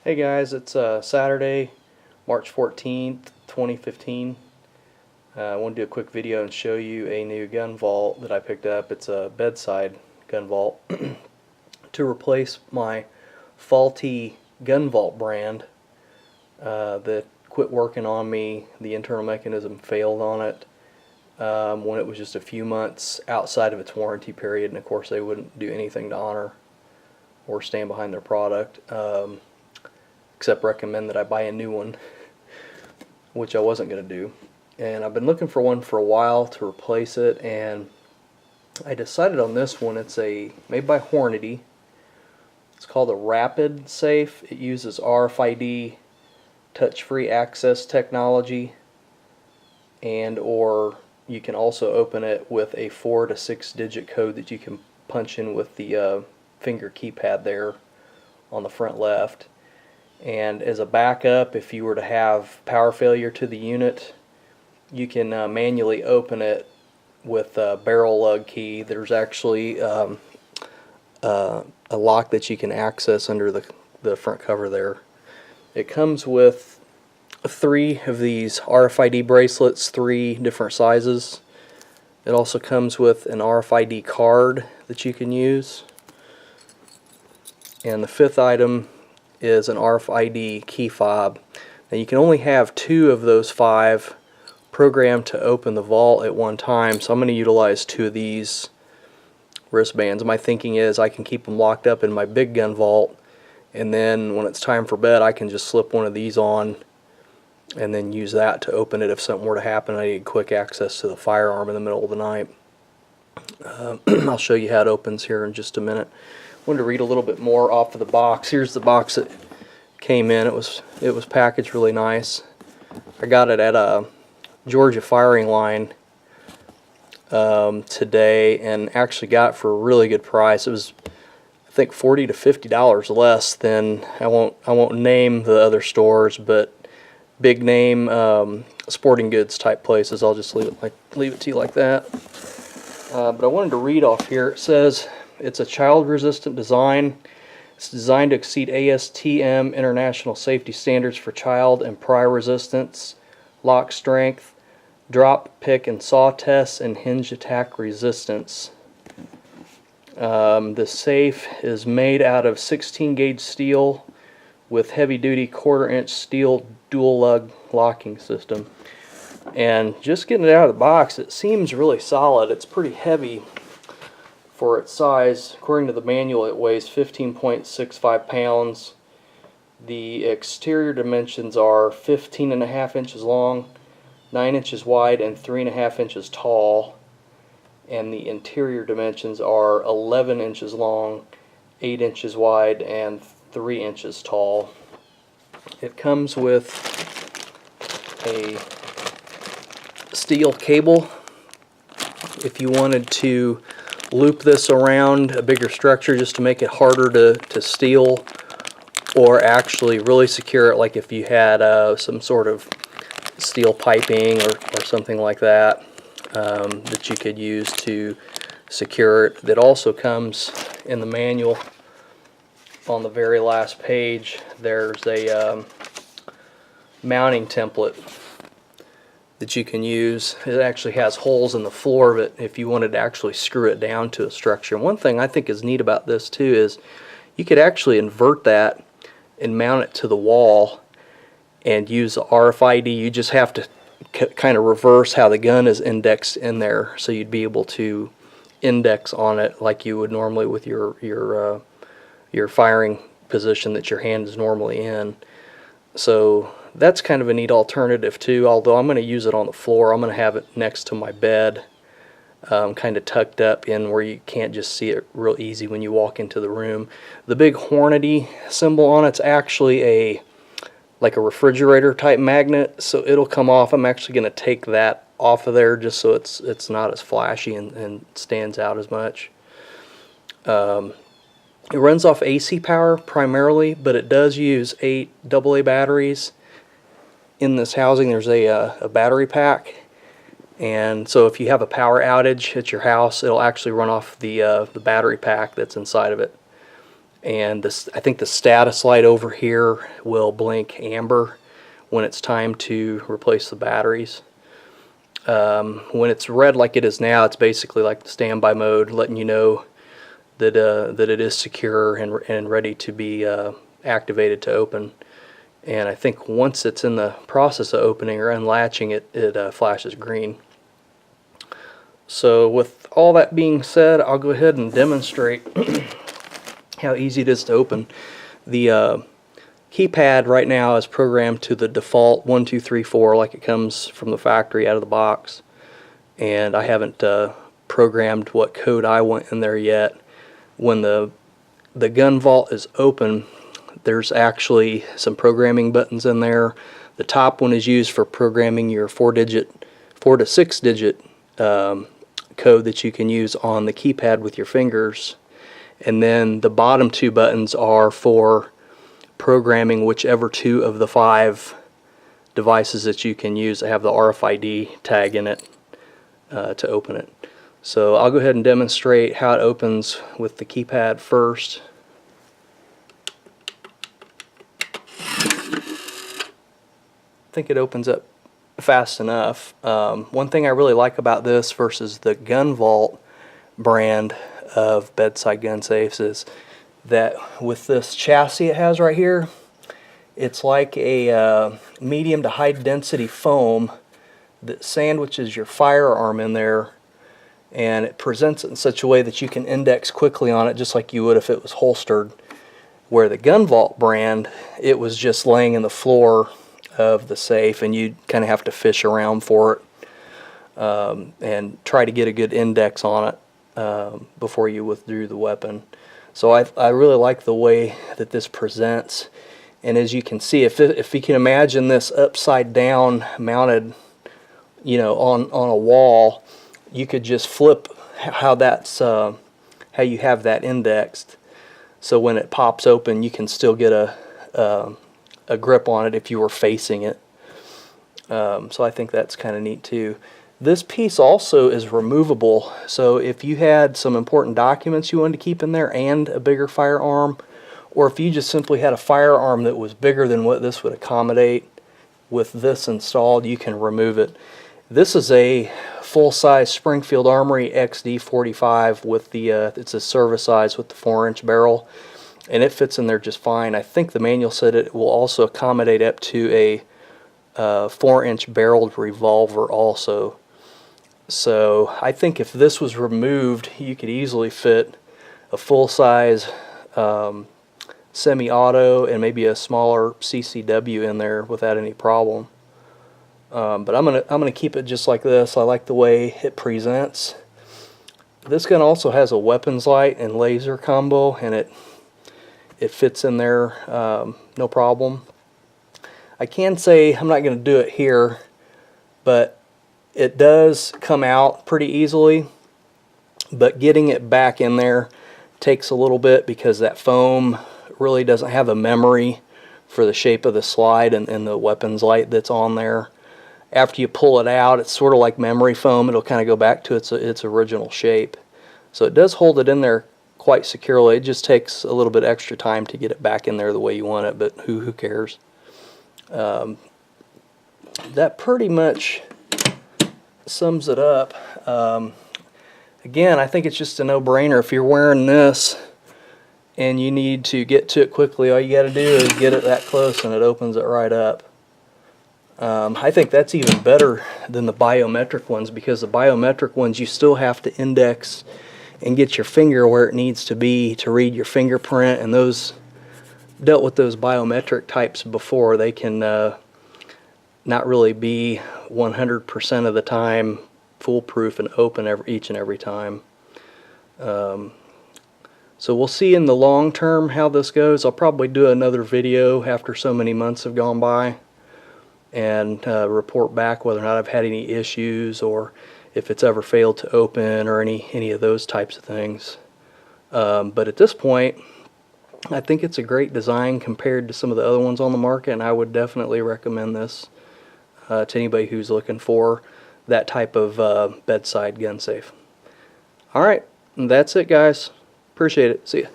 Hey guys, it's Saturday, March 14th, 2015. I want to do a quick video and show you a new gun vault that I picked up. It's a bedside gun vault to replace my faulty gun vault brand that quit working on me. The internal mechanism failed on it when it was just a few months outside of its warranty period, and of course they wouldn't do anything to honor or stand behind their product. Except recommend that I buy a new one, which I wasn't going to do. And I've been looking for one for a while to replace it, and I decided on this one. It's made by Hornady. It's called a Rapid Safe. It uses RFID touch-free access technology, and or you can also open it with a 4 to 6 digit code that you can punch in with the finger keypad there on the front left. And as a backup, if you were to have power failure to the unit, you can manually open it with a barrel lug key. There's actually a lock that you can access under the front cover there. It comes with 3 of these RFID bracelets, 3 different sizes. It also comes with an RFID card that you can use. And the 5th item is an RFID key fob. Now you can only have 2 of those 5 programmed to open the vault at one time, so I'm going to utilize 2 of these wristbands. My thinking is I can keep them locked up in my big gun vault, and then when it's time for bed I can just slip one of these on and then use that to open it if something were to happen. I need quick access to the firearm in the middle of the night. I'll show you how it opens here in just a minute. I wanted to read a little bit more off of the box. Here's the box that came in. It was packaged really nice. I got it at a Georgia firing line today, and actually got it for a really good price. It was, I think, $40 to $50 less than, I won't name the other stores, but big name sporting goods type places. I'll just leave it to you like that. But I wanted to read off here. It says it's a child-resistant design. It's designed to exceed ASTM International Safety Standards for child and pry resistance, lock strength, drop, pick, and saw tests, and hinge attack resistance. The safe is made out of 16-gauge steel with heavy-duty quarter-inch steel dual-lug locking system. And just getting it out of the box, it seems really solid. It's pretty heavy for its size. According to the manual, it weighs 15.65 pounds. The exterior dimensions are 15.5 inches long, 9 inches wide, and 3.5 inches tall. And the interior dimensions are 11 inches long, 8 inches wide, and 3 inches tall. It comes with a steel cable if you wanted to loop this around a bigger structure just to make it harder to steal, or actually really secure it, like if you had some sort of steel piping or something like that that you could use to secure it. That also comes in the manual. On the very last page there's a mounting template that you can use. It actually has holes in the floor of it if you wanted to actually screw it down to a structure. And one thing I think is neat about this too is you could actually invert that and mount it to the wall and use RFID. You just have to kind of reverse how the gun is indexed in there, so you'd be able to index on it like you would normally with your firing position that your hand is normally in. So that's kind of a neat alternative too, although I'm going to use it on the floor. I'm going to have it next to my bed, kind of tucked up in where you can't just see it real easy when you walk into the room. The big Hornady symbol on it's actually like a refrigerator type magnet, so it'll come off. I'm actually going to take that off of there just so it's not as flashy and stands out as much. It runs off AC power primarily, but it does use 8 AA batteries. In this housing there's a battery pack, and so if you have a power outage at your house, it'll actually run off the battery pack that's inside of it. and this, I think the status light over here will blink amber when it's time to replace the batteries. When it's red like it is now, it's basically like the standby mode, letting you know that that it is secure and ready to be activated to open. And I think once it's in the process of opening or unlatching, it flashes green. So with all that being said, I'll go ahead and demonstrate how easy it is to open. The keypad right now is programmed to the default 1, 2, 3, 4 like it comes from the factory out of the box, and I haven't programmed what code I want in there yet. When the gun vault is open, there's actually some programming buttons in there. The top one is used for programming your 4 to 6 digit code that you can use on the keypad with your fingers, and then the bottom 2 buttons are for programming whichever 2 of the 5 devices that you can use that have the RFID tag in it to open it. So I'll go ahead and demonstrate how it opens with the keypad first. I think it opens up fast enough. One thing I really like about this versus the Gun Vault brand of bedside gun safes is that with this chassis it has right here, it's like a medium to high density foam that sandwiches your firearm in there, and it presents it in such a way that you can index quickly on it just like you would if it was holstered. Where the Gun Vault brand, it was just laying in the floor of the safe, and you kind of have to fish around for it and try to get a good index on it before you withdrew the weapon. So I really like the way that this presents, and as you can see, if you can imagine this upside down mounted, you know, on a wall, you could just flip how that's how you have that indexed, so when it pops open you can still get a grip on it if you were facing it. So I think that's kind of neat too. This piece also is removable, so if you had some important documents you wanted to keep in there and a bigger firearm, or if you just simply had a firearm that was bigger than what this would accommodate, with this installed you can remove it. This is a full-size Springfield Armory XD45 with the it's a service size with the 4-inch barrel, and it fits in there just fine. I think the manual said it will also accommodate up to a 4-inch barreled revolver also. So I think if this was removed, you could easily fit a full-size semi-auto and maybe a smaller CCW in there without any problem. But I'm gonna keep it just like this. I like the way it presents. This gun also has a weapons light and laser combo, and it fits in there no problem. I can say I'm not going to do it here, but it does come out pretty easily, but getting it back in there takes a little bit because that foam really doesn't have a memory for the shape of the slide and the weapons light that's on there. After you pull it out, it's sort of like memory foam. It'll kind of go back to its original shape. So it does hold it in there quite securely. It just takes a little bit extra time to get it back in there the way you want it, but who cares? That pretty much sums it up. Again, I think it's just a no-brainer. If you're wearing this and you need to get to it quickly, all you got to do is get it that close and it opens it right up. I think that's even better than the biometric ones, because the biometric ones you still have to index and get your finger where it needs to be to read your fingerprint, and those dealt with those biometric types before. They can not really be 100% of the time foolproof and open each and every time. So we'll see in the long term how this goes. I'll probably do another video after so many months have gone by and report back whether or not I've had any issues or if it's ever failed to open or any of those types of things. But at this point, I think it's a great design compared to some of the other ones on the market, and I would definitely recommend this to anybody who's looking for that type of bedside gun safe. Alright, that's it guys. Appreciate it. See ya.